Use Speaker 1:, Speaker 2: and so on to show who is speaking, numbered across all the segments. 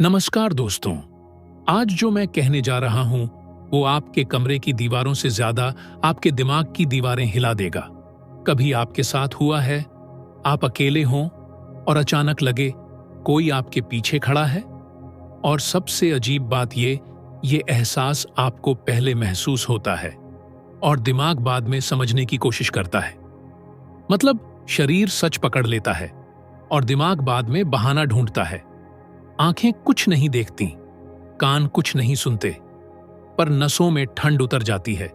Speaker 1: नमस्कार दोस्तों। आज जो मैं कहने जा रहा हूं वो आपके कमरे की दीवारों से ज्यादा आपके दिमाग की दीवारें हिला देगा। कभी आपके साथ हुआ है, आप अकेले हों और अचानक लगे कोई आपके पीछे खड़ा है, और सबसे अजीब बात ये एहसास आपको पहले महसूस होता है और दिमाग बाद में समझने की कोशिश करता है। मतलब शरीर सच पकड़ लेता है और दिमाग बाद में बहाना ढूंढता है। आंखें कुछ नहीं देखती, कान कुछ नहीं सुनते, पर नसों में ठंड उतर जाती है।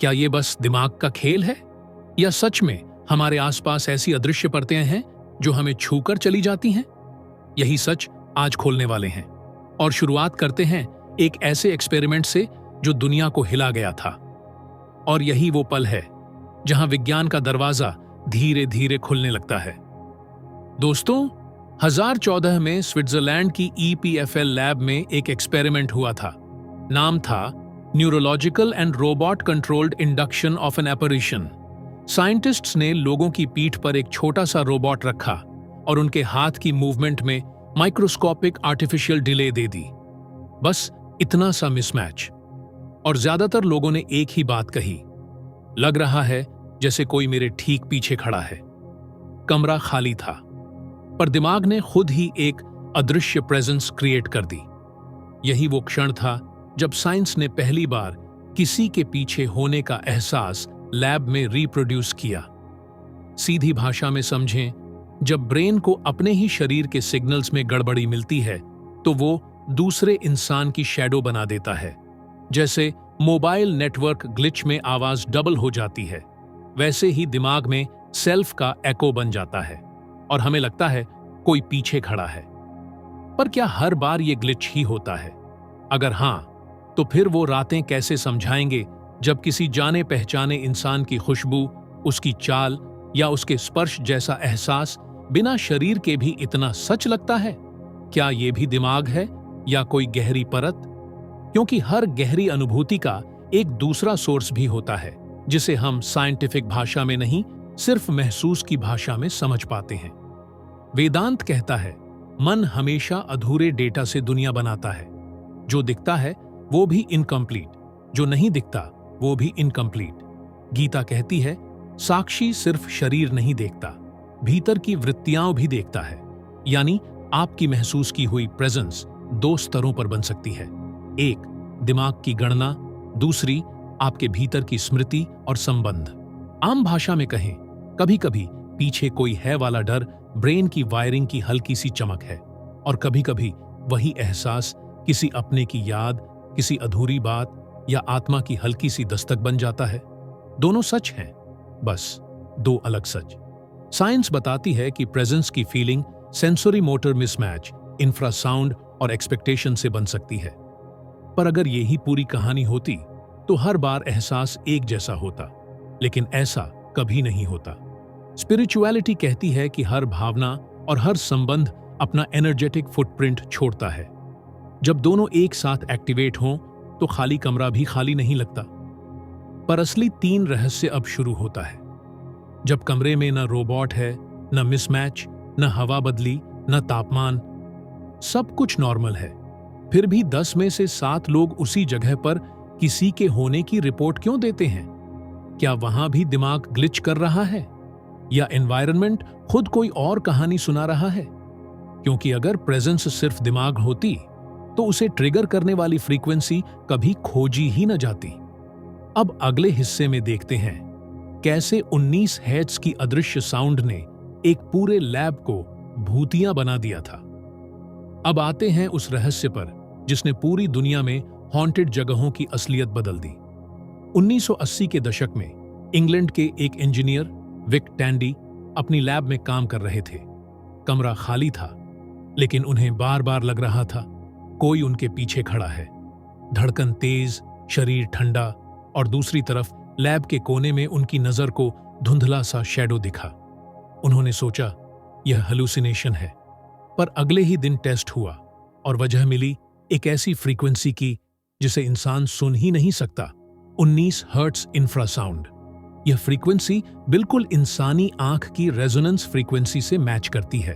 Speaker 1: क्या ये बस दिमाग का खेल है, या सच में हमारे आसपास ऐसी अदृश्य परतें हैं जो हमें छूकर चली जाती हैं? यही सच आज खोलने वाले हैं, और शुरुआत करते हैं एक ऐसे एक्सपेरिमेंट से जो दुनिया को हिला गया था। और यही वो पल है जहां विज्ञान का दरवाजा धीरे धीरे खुलने लगता है। दोस्तों, 2014 में स्विट्जरलैंड की EPFL लैब में एक एक्सपेरिमेंट हुआ था। नाम था neurological and robot controlled induction of an apparition. Scientists ने लोगों की पीठ पर एक छोटा सा रोबोट रखा और उनके हाथ की मूवमेंट में माइक्रोस्कोपिक आर्टिफिशियल डिले दे दी। बस इतना सा मिसमैच, और ज्यादातर लोगों ने एक ही बात कही, लग रहा है जैसे कोई मेरे ठीक पीछे खड़ा है। कमरा खाली था, पर दिमाग ने खुद ही एक अदृश्य प्रेजेंस क्रिएट कर दी। यही वो क्षण था जब साइंस ने पहली बार किसी के पीछे होने का एहसास लैब में रिप्रोड्यूस किया। सीधी भाषा में समझें, जब ब्रेन को अपने ही शरीर के सिग्नल्स में गड़बड़ी मिलती है तो वो दूसरे इंसान की शैडो बना देता है। जैसे मोबाइल नेटवर्क ग्लिच में आवाज डबल हो जाती है, वैसे ही दिमाग में सेल्फ का एको बन जाता है और हमें लगता है कोई पीछे खड़ा है। पर क्या हर बार ये ग्लिच ही होता है? अगर हां, तो फिर वो रातें कैसे समझाएंगे जब किसी जाने पहचाने इंसान की खुशबू, उसकी चाल या उसके स्पर्श जैसा एहसास बिना शरीर के भी इतना सच लगता है? क्या ये भी दिमाग है या कोई गहरी परत? क्योंकि हर गहरी अनुभूति का एक दूसरा सोर्स भी होता है, जिसे हम साइंटिफिक भाषा में नहीं, सिर्फ महसूस की भाषा में समझ पाते हैं। वेदांत कहता है, मन हमेशा अधूरे डेटा से दुनिया बनाता है। जो दिखता है वो भी इनकम्प्लीट, जो नहीं दिखता वो भी इनकम्प्लीट। गीता कहती है, साक्षी सिर्फ शरीर नहीं देखता, भीतर की वृत्तियां भी देखता है। यानी आपकी महसूस की हुई प्रेजेंस दो स्तरों पर बन सकती है। एक, दिमाग की गणना, दूसरी, आपके भीतर की स्मृति और संबंध। आम भाषा में कहें, कभी कभी पीछे कोई है वाला डर ब्रेन की वायरिंग की हल्की सी चमक है, और कभी कभी वही एहसास किसी अपने की याद, किसी अधूरी बात या आत्मा की हल्की सी दस्तक बन जाता है। दोनों सच हैं, बस दो अलग सच। साइंस बताती है कि प्रेजेंस की feeling sensory motor mismatch, infrasound और एक्सपेक्टेशन से बन सकती है। पर अगर यही पूरी कहानी होती तो हर बार एहसास एक जैसा होता, लेकिन ऐसा कभी नहीं होता। स्पिरिचुअलिटी कहती है कि हर भावना और हर संबंध अपना एनर्जेटिक फुटप्रिंट छोड़ता है। जब दोनों एक साथ एक्टिवेट हों तो खाली कमरा भी खाली नहीं लगता। पर असली तीन रहस्य अब शुरू होता है। जब कमरे में न रोबोट है, न मिसमैच, न हवा बदली, न तापमान, सब कुछ नॉर्मल है, फिर भी 10 में से 7 लोग उसी जगह पर किसी के होने की रिपोर्ट क्यों देते हैं? क्या वहां भी दिमाग ग्लिच कर रहा है, या एनवायरनमेंट खुद कोई और कहानी सुना रहा है? क्योंकि अगर प्रेजेंस सिर्फ दिमाग होती तो उसे ट्रिगर करने वाली फ्रीक्वेंसी कभी खोजी ही न जाती। अब अगले हिस्से में देखते हैं कैसे 19 हर्ट्ज की अदृश्य साउंड ने एक पूरे लैब को भूतिया बना दिया था। अब आते हैं उस रहस्य पर जिसने पूरी दुनिया में हॉन्टेड जगहों की असलियत बदल दी। 1980 के दशक में इंग्लैंड के एक इंजीनियर विक टैंडी अपनी लैब में काम कर रहे थे। कमरा खाली था, लेकिन उन्हें बार बार लग रहा था कोई उनके पीछे खड़ा है। धड़कन तेज, शरीर ठंडा, और दूसरी तरफ लैब के कोने में उनकी नजर को धुंधला सा शैडो दिखा। उन्होंने सोचा यह हेलुसिनेशन है, पर अगले ही दिन टेस्ट हुआ और वजह मिली एक ऐसी फ्रीक्वेंसी की जिसे इंसान सुन ही नहीं सकता। 19 हर्ट्ज इंफ्रासाउंड। यह फ्रीक्वेंसी बिल्कुल इंसानी आंख की रेजोनेंस फ्रीक्वेंसी से मैच करती है,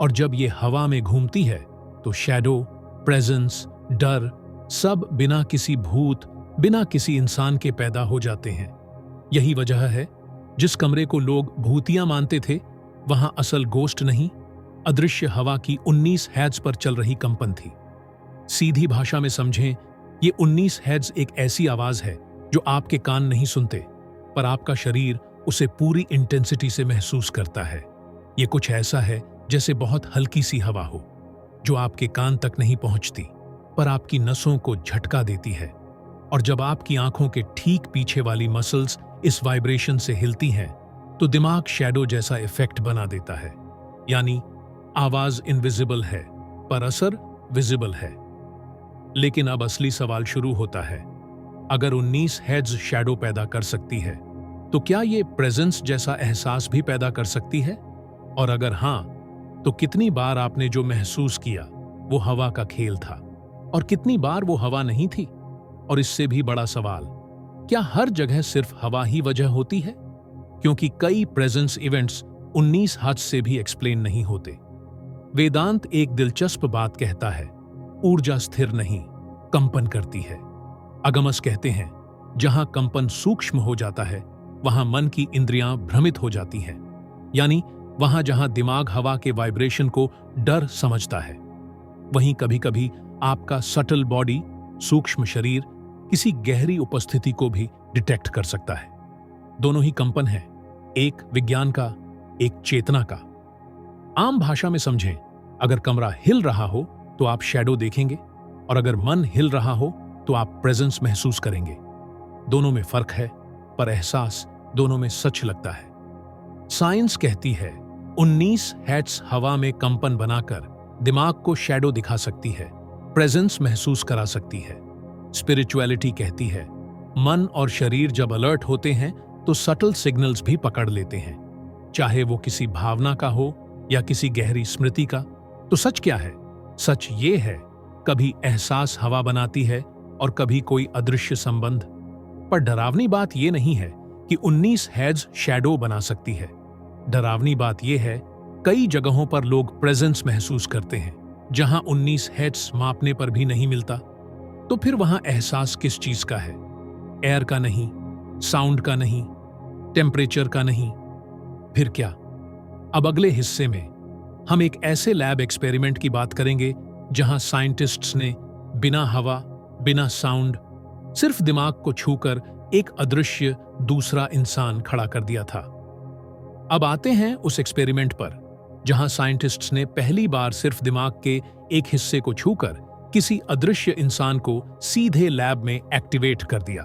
Speaker 1: और जब यह हवा में घूमती है तो शैडो, प्रेजेंस, डर सब बिना किसी भूत, बिना किसी इंसान के पैदा हो जाते हैं। यही वजह है जिस कमरे को लोग भूतिया मानते थे, वहां असल गोश्त नहीं, अदृश्य हवा की 19 हैड्स पर चल रही कंपन थी। सीधी भाषा में समझें, ये 19 हैड्स एक ऐसी आवाज है जो आपके कान नहीं सुनते, पर आपका शरीर उसे पूरी इंटेंसिटी से महसूस करता है। ये कुछ ऐसा है जैसे बहुत हल्की सी हवा हो, जो आपके कान तक नहीं पहुंचती, पर आपकी नसों को झटका देती है। और जब आपकी आंखों के ठीक पीछे वाली मसल्स इस वाइब्रेशन से हिलती हैं, तो दिमाग शैडो जैसा इफेक्ट बना देता है। यानी आवाज इनविजिबल है, पर असर विजिबल है। लेकिन अब असली सवाल शुरू होता है। अगर 19 हेड्स शैडो पैदा कर सकती है, तो क्या ये प्रेजेंस जैसा एहसास भी पैदा कर सकती है? और अगर हां, तो कितनी बार आपने जो महसूस किया वो हवा का खेल था, और कितनी बार वो हवा नहीं थी? और इससे भी बड़ा सवाल, क्या हर जगह सिर्फ हवा ही वजह होती है? क्योंकि कई प्रेजेंस इवेंट्स 19 हद से भी एक्सप्लेन नहीं होते। वेदांत एक दिलचस्प बात कहता है, ऊर्जा स्थिर नहीं, कंपन करती है। अगमस कहते हैं, जहां कंपन सूक्ष्म हो जाता है, वहां मन की इंद्रियां भ्रमित हो जाती हैं। यानी वहां जहां दिमाग हवा के वाइब्रेशन को डर समझता है, वहीं कभी कभी आपका सटल बॉडी, सूक्ष्म शरीर, किसी गहरी उपस्थिति को भी डिटेक्ट कर सकता है। दोनों ही कंपन है, एक विज्ञान का, एक चेतना का। आम भाषा में समझें, अगर कमरा हिल रहा हो तो आप शैडो देखेंगे, और अगर मन हिल रहा हो तो आप प्रेजेंस महसूस करेंगे। दोनों में फर्क है, पर एहसास दोनों में सच लगता है। साइंस कहती है 19 हैट्स हवा में कंपन बनाकर दिमाग को शैडो दिखा सकती है, प्रेजेंस महसूस करा सकती है। स्पिरिचुअलिटी कहती है मन और शरीर जब अलर्ट होते हैं तो सटल सिग्नल्स भी पकड़ लेते हैं, चाहे वो किसी भावना का हो या किसी गहरी स्मृति का। तो सच क्या है? सच ये है, कभी एहसास हवा बनाती है और कभी कोई अदृश्य संबंध। पर डरावनी बात यह नहीं है कि 19 हेड्स शैडो बना सकती है। डरावनी बात यह है, कई जगहों पर लोग प्रेजेंस महसूस करते हैं जहां 19 हेड्स मापने पर भी नहीं मिलता। तो फिर वहां एहसास किस चीज का है? एयर का नहीं, साउंड का नहीं, टेम्परेचर का नहीं, फिर क्या? अब अगले हिस्से में हम एक ऐसे लैब एक्सपेरिमेंट की बात करेंगे जहां साइंटिस्ट्स ने बिना हवा, बिना साउंड, सिर्फ दिमाग को छूकर एक अदृश्य दूसरा इंसान खड़ा कर दिया था। अब आते हैं उस एक्सपेरिमेंट पर जहां साइंटिस्ट्स ने पहली बार सिर्फ दिमाग के एक हिस्से को छूकर किसी अदृश्य इंसान को सीधे लैब में एक्टिवेट कर दिया।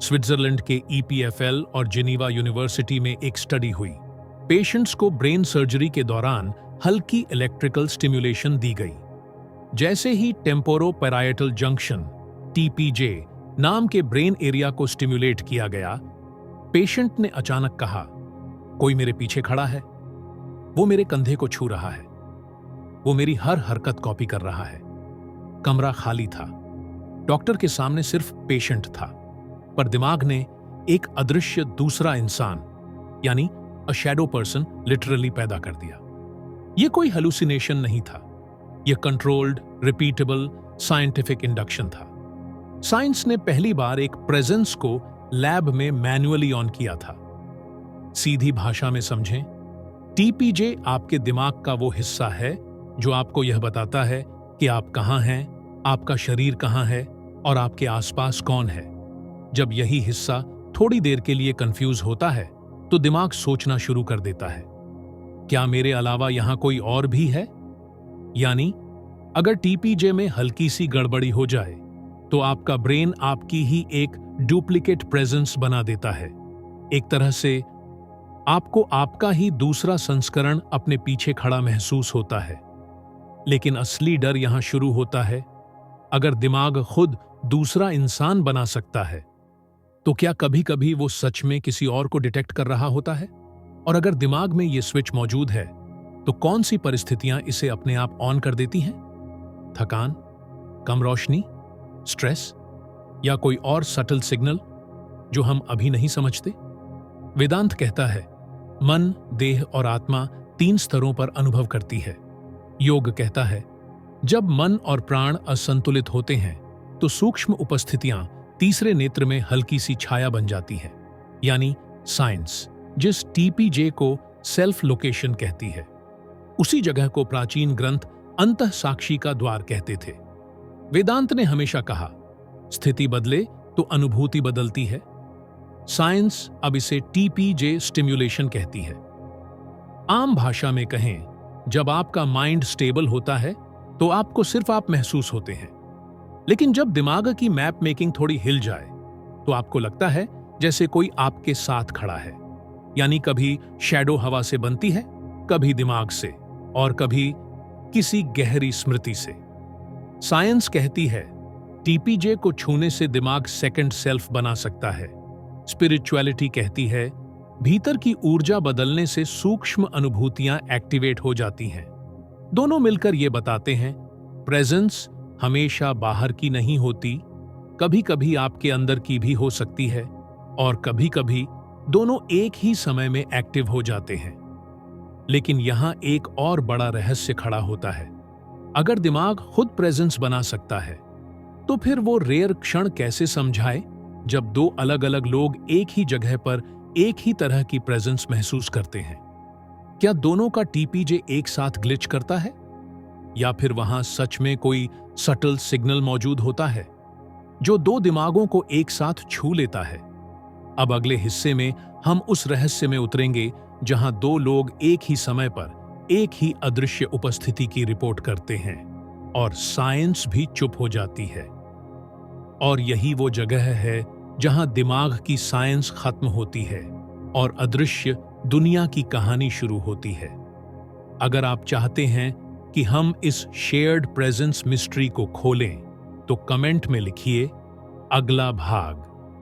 Speaker 1: स्विट्जरलैंड के EPFL और जिनीवा यूनिवर्सिटी में एक स्टडी हुई। पेशेंट्स को ब्रेन सर्जरी के दौरान हल्की इलेक्ट्रिकल स्टिम्युलेशन दी गई। जैसे ही टेम्पोरोपैराइटल जंक्शन TPJ नाम के ब्रेन एरिया को स्टिम्युलेट किया गया, पेशेंट ने अचानक कहा, कोई मेरे पीछे खड़ा है, वो मेरे कंधे को छू रहा है, वो मेरी हर हरकत कॉपी कर रहा है। कमरा खाली था, डॉक्टर के सामने सिर्फ पेशेंट था, पर दिमाग ने एक अदृश्य दूसरा इंसान यानी अ शैडो पर्सन लिटरली पैदा कर दिया। यह कोई हेलुसिनेशन नहीं था, यह कंट्रोल्ड, रिपीटेबल साइंटिफिक इंडक्शन था। साइंस ने पहली बार एक प्रेजेंस को लैब में मैन्युअली ऑन किया था। सीधी भाषा में समझें, TPJ आपके दिमाग का वो हिस्सा है जो आपको यह बताता है कि आप कहां हैं, आपका शरीर कहां है और आपके आसपास कौन है। जब यही हिस्सा थोड़ी देर के लिए कंफ्यूज होता है तो दिमाग सोचना शुरू कर देता है, क्या मेरे अलावा यहां कोई और भी है? यानी अगर TPJ में हल्की सी गड़बड़ी हो जाए तो आपका ब्रेन आपकी ही एक डुप्लीकेट प्रेजेंस बना देता है। एक तरह से आपको आपका ही दूसरा संस्करण अपने पीछे खड़ा महसूस होता है। लेकिन असली डर यहां शुरू होता है, अगर दिमाग खुद दूसरा इंसान बना सकता है, तो क्या कभी कभी वो सच में किसी और को डिटेक्ट कर रहा होता है? और अगर दिमाग में ये स्विच मौजूद है, तो कौन सी परिस्थितियां इसे अपने आप ऑन कर देती हैं? थकान, कम रोशनी, स्ट्रेस या कोई और सटल सिग्नल जो हम अभी नहीं समझते? वेदांत कहता है मन, देह और आत्मा 3 स्तरों पर अनुभव करती है। योग कहता है जब मन और प्राण असंतुलित होते हैं तो सूक्ष्म उपस्थितियां तीसरे नेत्र में हल्की सी छाया बन जाती हैं, यानी साइंस, जिस टीपीजे को सेल्फ लोकेशन कहती है। उसी जगह को प्राचीन ग्रंथ अंतः साक्षी का द्वार कहते थे। वेदांत ने हमेशा कहा, स्थिति बदले तो अनुभूति बदलती है। साइंस अब इसे टीपीजे स्टिम्युलेशन कहती है। आम भाषा में कहें, जब आपका माइंड स्टेबल होता है तो आपको सिर्फ आप महसूस होते हैं, लेकिन जब दिमाग की मैप मेकिंग थोड़ी हिल जाए तो आपको लगता है जैसे कोई आपके साथ खड़ा है। यानी कभी शैडो हवा से बनती है, कभी दिमाग से, और कभी किसी गहरी स्मृति से। साइंस कहती है टीपीजे को छूने से दिमाग सेकंड सेल्फ बना सकता है। स्पिरिचुअलिटी कहती है भीतर की ऊर्जा बदलने से सूक्ष्म अनुभूतियां एक्टिवेट हो जाती हैं। दोनों मिलकर ये बताते हैं प्रेजेंस हमेशा बाहर की नहीं होती, कभी कभी आपके अंदर की भी हो सकती है, और कभी कभी दोनों एक ही समय में एक्टिव हो जाते हैं। लेकिन यहां एक और बड़ा रहस्य खड़ा होता है। अगर दिमाग खुद प्रेजेंस बना सकता है तो फिर वो रेयर क्षण कैसे समझाए जब दो अलग अलग लोग एक ही जगह पर एक ही तरह की प्रेजेंस महसूस करते हैं? क्या दोनों का टीपीजे एक साथ ग्लिच करता है, या फिर वहां सच में कोई सटल सिग्नल मौजूद होता है जो दो दिमागों को एक साथ छू लेता है? अब अगले हिस्से में हम उस रहस्य में उतरेंगे जहां दो लोग एक ही समय पर एक ही अदृश्य उपस्थिति की रिपोर्ट करते हैं और साइंस भी चुप हो जाती है। और यही वो जगह है जहां दिमाग की साइंस खत्म होती है और अदृश्य दुनिया की कहानी शुरू होती है। अगर आप चाहते हैं कि हम इस शेयर्ड प्रेजेंस मिस्ट्री को खोलें तो कमेंट में लिखिए अगला भाग।